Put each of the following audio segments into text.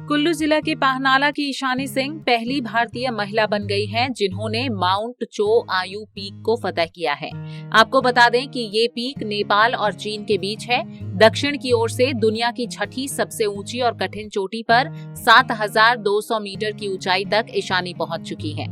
कुल्लू जिला के पाहनाला की ईशानी सिंह पहली भारतीय महिला बन गई हैं जिन्होंने माउंट चो आयु पीक को फतह किया है। आपको बता दें कि ये पीक नेपाल और चीन के बीच है। दक्षिण की ओर से दुनिया की छठी सबसे ऊंची और कठिन चोटी पर 7,200 मीटर की ऊंचाई तक ईशानी पहुंच चुकी है।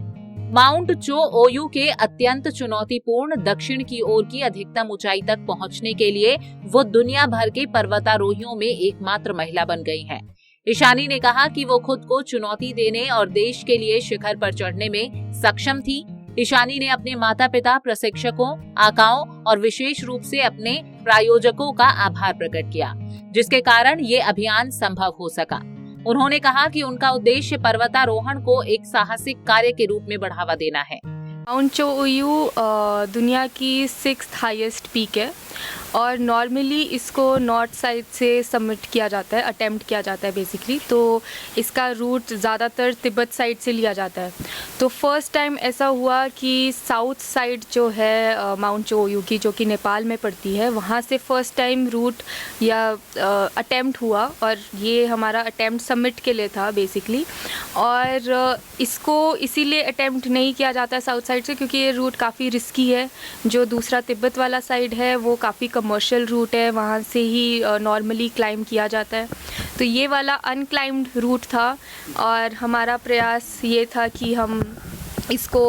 माउंट चो ओयू के अत्यंत चुनौतीपूर्ण दक्षिण की ओर की अधिकतम ऊंचाई तक पहुंचने के लिए वो दुनिया भर के पर्वतारोहियों में एकमात्र महिला बन गई हैं। ईशानी ने कहा कि वो खुद को चुनौती देने और देश के लिए शिखर पर चढ़ने में सक्षम थी। ईशानी ने अपने माता पिता, प्रशिक्षकों, आकाओं और विशेष रूप से अपने प्रायोजकों का आभार प्रकट किया, जिसके कारण ये अभियान संभव हो सका। उन्होंने कहा कि उनका उद्देश्य पर्वतारोहण को एक साहसिक कार्य के रूप में बढ़ावा देना है। माउंट चो ओयू दुनिया की 6th हाईएस्ट पीक है और नॉर्मली इसको नॉर्थ साइड से सबमिट किया जाता है, अटेम्प्ट किया जाता है बेसिकली। तो इसका रूट ज़्यादातर तिब्बत साइड से लिया जाता है। तो फर्स्ट टाइम ऐसा हुआ कि साउथ साइड जो है माउंट चो ओयू की, जो कि नेपाल में पड़ती है, वहाँ से फर्स्ट टाइम रूट या अटेम्प्ट हुआ और ये हमारा अटेम्प्ट सबमिट के लिए था बेसिकली। और इसको इसीलिए अटेम्प्ट नहीं किया जाता है साउथ साइड से क्योंकि ये रूट काफ़ी रिस्की है। जो दूसरा तिब्बत वाला साइड है वो काफ़ी कमर्शियल रूट है, वहाँ से ही नॉर्मली क्लाइंब किया जाता है। तो ये वाला अनक्लाइम्ड रूट था और हमारा प्रयास ये था कि हम इसको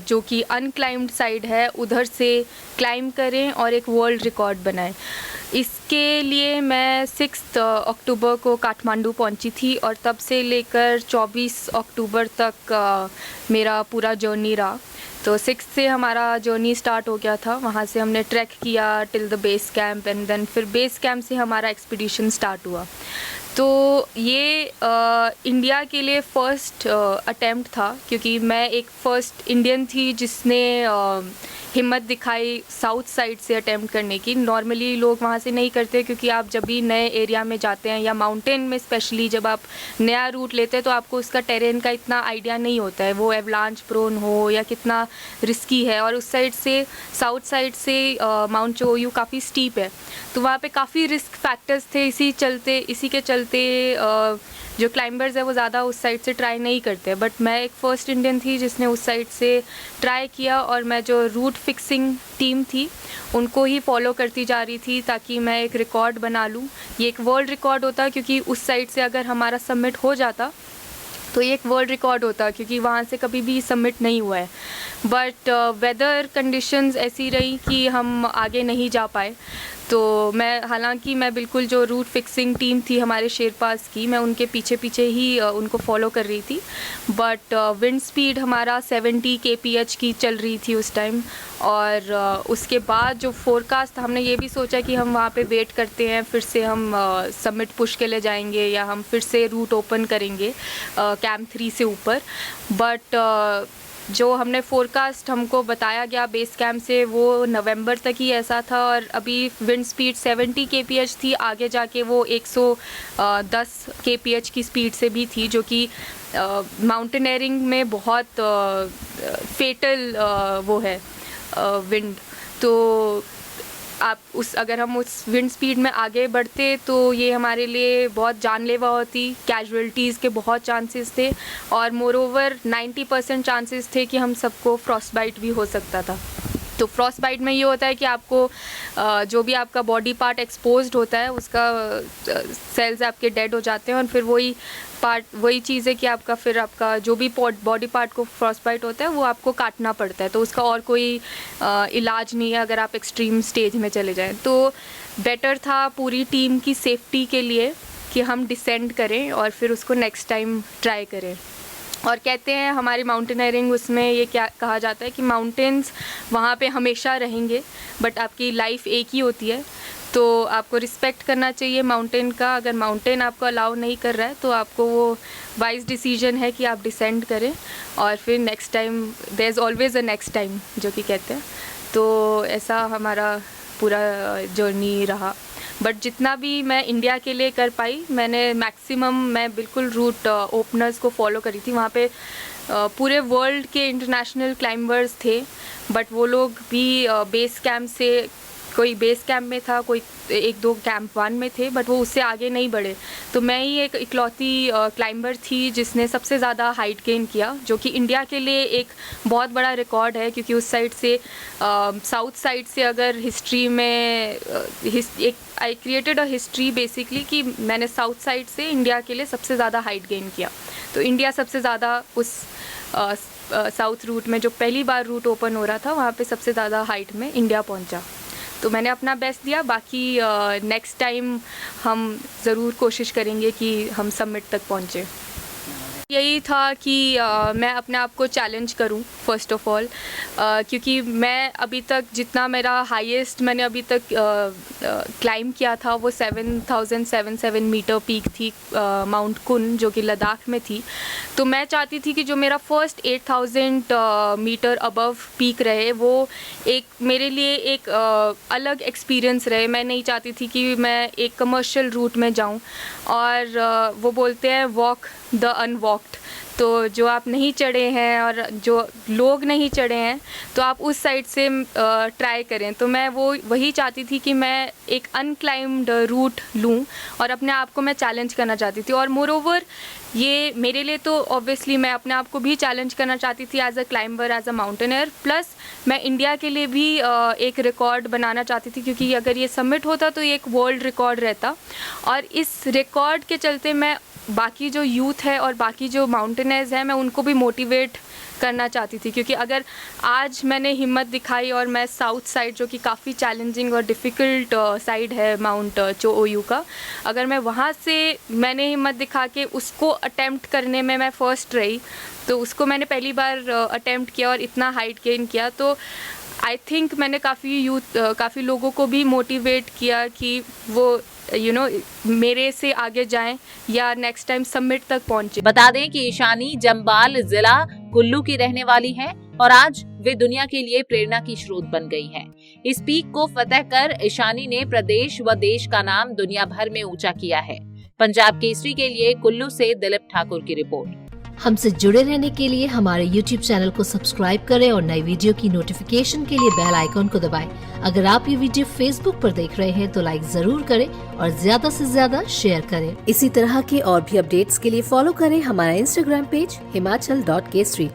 जो कि अनक्लाइम्ड साइड है उधर से क्लाइंब करें और एक वर्ल्ड रिकॉर्ड बनाएं। इसके लिए मैं 6 अक्टूबर को काठमांडू पहुंची थी और तब से लेकर 24 अक्टूबर तक मेरा पूरा जर्नी रहा। तो 6 से हमारा जर्नी स्टार्ट हो गया था। वहाँ से हमने ट्रैक किया till the base camp and then फिर बेस कैंप से हमारा एक्सपीडिशन स्टार्ट हुआ। तो ये इंडिया के लिए फ़र्स्ट अटेम्प्ट था क्योंकि मैं एक फ़र्स्ट इंडियन थी जिसने हिम्मत दिखाई साउथ साइड से अटेम्प्ट करने की। नॉर्मली लोग वहाँ से नहीं करते क्योंकि आप जब भी नए एरिया में जाते हैं या माउंटेन में स्पेशली जब आप नया रूट लेते हैं तो आपको उसका टेरेन का इतना आइडिया नहीं होता है, वो एवलांच प्रोन हो या कितना रिस्की है। और उस साइड से साउथ साइड से माउंट चो ओयू काफ़ी स्टीप है, तो वहाँ पे काफ़ी रिस्क फैक्टर्स थे। इसी के चलते जो क्लाइंबर्स है वो ज़्यादा उस साइड से ट्राई नहीं करते। बट मैं एक फ़र्स्ट इंडियन थी जिसने उस साइड से ट्राई किया और मैं जो रूट फिक्सिंग टीम थी उनको ही फॉलो करती जा रही थी ताकि मैं एक रिकॉर्ड बना लूँ। ये एक वर्ल्ड रिकॉर्ड होता क्योंकि उस साइड से अगर हमारा सबमिट हो जाता तो ये एक वर्ल्ड रिकॉर्ड होता क्योंकि वहाँ से कभी भी सबमिट नहीं हुआ है। बट वेदर कंडीशंस ऐसी रही कि हम आगे नहीं जा पाए। तो हालांकि मैं बिल्कुल जो रूट फिक्सिंग टीम थी हमारे शेरपास की, मैं उनके पीछे पीछे ही उनको फॉलो कर रही थी। बट विंड स्पीड हमारा 70 kph की चल रही थी उस टाइम। और उसके बाद जो फोरकास्ट था, हमने ये भी सोचा कि हम वहाँ पे वेट करते हैं, फिर से हम समिट पुश के लिए जाएंगे या हम फिर से रूट ओपन करेंगे कैंप 3 से ऊपर। बट जो हमने फोरकास्ट हमको बताया गया बेस कैंप से वो नवंबर तक ही ऐसा था और अभी विंड स्पीड 70 kph थी, आगे जाके वो 110 kph की स्पीड से भी थी, जो कि माउंटेनियरिंग में बहुत फेटल वो है विंड। तो अगर हम उस विंड स्पीड में आगे बढ़ते तो ये हमारे लिए बहुत जानलेवा होती, कैजुअलिटीज़ के बहुत चांसेस थे और मोरोवर 90% चांसेस थे कि हम सबको फ्रॉस्ट बाइट भी हो सकता था। तो फ्रॉस्ट बाइट में ये होता है कि आपको जो भी आपका बॉडी पार्ट एक्सपोज्ड होता है उसका सेल्स आपके डेड हो जाते हैं और फिर वही चीज़ है कि आपका जो भी बॉडी पार्ट को फ्रॉस्ट बाइट होता है वो आपको काटना पड़ता है। तो उसका और कोई इलाज नहीं है अगर आप एक्सट्रीम स्टेज में चले जाएं। तो बेटर था पूरी टीम की सेफ्टी के लिए कि हम डिसेंड करें और फिर उसको नेक्स्ट टाइम ट्राई करें। और कहते हैं हमारी माउंटेनियरिंग उसमें ये क्या कहा जाता है कि माउंटेन्स वहाँ पे हमेशा रहेंगे बट आपकी लाइफ एक ही होती है, तो आपको रिस्पेक्ट करना चाहिए माउंटेन का। अगर माउंटेन आपको अलाउ नहीं कर रहा है तो आपको वो वाइज डिसीजन है कि आप डिसेंड करें और फिर next time there is always a next time जो कि कहते हैं। तो ऐसा हमारा पूरा जर्नी रहा। बट जितना भी मैं इंडिया के लिए कर पाई मैंने मैक्सिमम, मैं बिल्कुल रूट ओपनर्स को फॉलो करी थी। वहाँ पे पूरे वर्ल्ड के इंटरनेशनल क्लाइंबर्स थे बट वो लोग भी बेस कैंप से कोई बेस कैंप में था, कोई 1-2 कैंप 1 में थे, बट वो उससे आगे नहीं बढ़े। तो मैं ही एक इकलौती क्लाइंबर थी जिसने सबसे ज़्यादा हाइट गेन किया, जो कि इंडिया के लिए एक बहुत बड़ा रिकॉर्ड है, क्योंकि उस साइड से साउथ साइड से अगर हिस्ट्री में एक I created a history basically कि मैंने साउथ साइड से इंडिया के लिए सबसे ज़्यादा हाइट गेन किया। तो इंडिया सबसे ज़्यादा उस साउथ रूट में, जो पहली बार रूट ओपन हो रहा था, वहाँ पे सबसे ज़्यादा हाइट में इंडिया पहुँचा। तो मैंने अपना बेस्ट दिया। बाकी नेक्स्ट टाइम हम ज़रूर कोशिश करेंगे कि हम समिट तक पहुँचे। यही था कि मैं अपने आप को चैलेंज करूं फर्स्ट ऑफ ऑल, क्योंकि मैं अभी तक जितना मेरा हाईएस्ट मैंने अभी तक क्लाइम किया था वो 7077 मीटर पीक थी, माउंट कुन, जो कि लद्दाख में थी। तो मैं चाहती थी कि जो मेरा फर्स्ट 8000 मीटर अबव पीक रहे वो एक मेरे लिए एक अलग एक्सपीरियंस रहे। मैं नहीं चाहती थी कि मैं एक कमर्शियल रूट में जाऊं, और वो बोलते हैं वॉक द अनवॉक्ड। तो जो आप नहीं चढ़े हैं और जो लोग नहीं चढ़े हैं, तो आप उस साइड से ट्राई करें। तो मैं वही चाहती थी कि मैं एक अनक्लाइम्ड रूट लूँ और अपने आप को मैं चैलेंज करना चाहती थी। और मोरओवर ये मेरे लिए तो ऑब्वियसली मैं अपने आप को भी चैलेंज करना चाहती थी as a climber, as a mountaineer, plus मैं इंडिया के लिए भी एक रिकॉर्ड बनाना चाहती थी, क्योंकि अगर ये सबमिट होता तो ये एक वर्ल्ड रिकॉर्ड रहता। और इस रिकॉर्ड के चलते मैं बाकी जो यूथ है और बाकी जो माउंटेनर्स हैं, मैं उनको भी मोटिवेट करना चाहती थी, क्योंकि अगर आज मैंने हिम्मत दिखाई और मैं साउथ साइड, जो कि काफ़ी चैलेंजिंग और डिफ़िकल्ट साइड है माउंट चोओयू का, अगर मैं वहाँ से मैंने हिम्मत दिखा के उसको अटेम्प्ट करने में मैं फ़र्स्ट रही, तो उसको मैंने पहली बार अटेम्प्ट किया और इतना हाइट गेन किया, तो आई थिंक मैंने काफ़ी लोगों को भी मोटिवेट किया कि वो मेरे से आगे जाएं या नेक्स्ट टाइम समिट तक पहुंचे। बता दें कि ईशानी जम्बाल जिला कुल्लू की रहने वाली है और आज वे दुनिया के लिए प्रेरणा की स्रोत बन गई हैं। इस पीक को फतह कर ईशानी ने प्रदेश व देश का नाम दुनिया भर में ऊंचा किया है। पंजाब केसरी के लिए कुल्लू से दिलीप ठाकुर की रिपोर्ट। हमसे जुड़े रहने के लिए हमारे YouTube चैनल को सब्सक्राइब करें और नई वीडियो की नोटिफिकेशन के लिए बेल आइकॉन को दबाएं। अगर आप ये वीडियो Facebook पर देख रहे हैं तो लाइक जरूर करें और ज्यादा से ज्यादा शेयर करें। इसी तरह के और भी अपडेट्स के लिए फॉलो करें हमारा Instagram पेज himachal.kesri।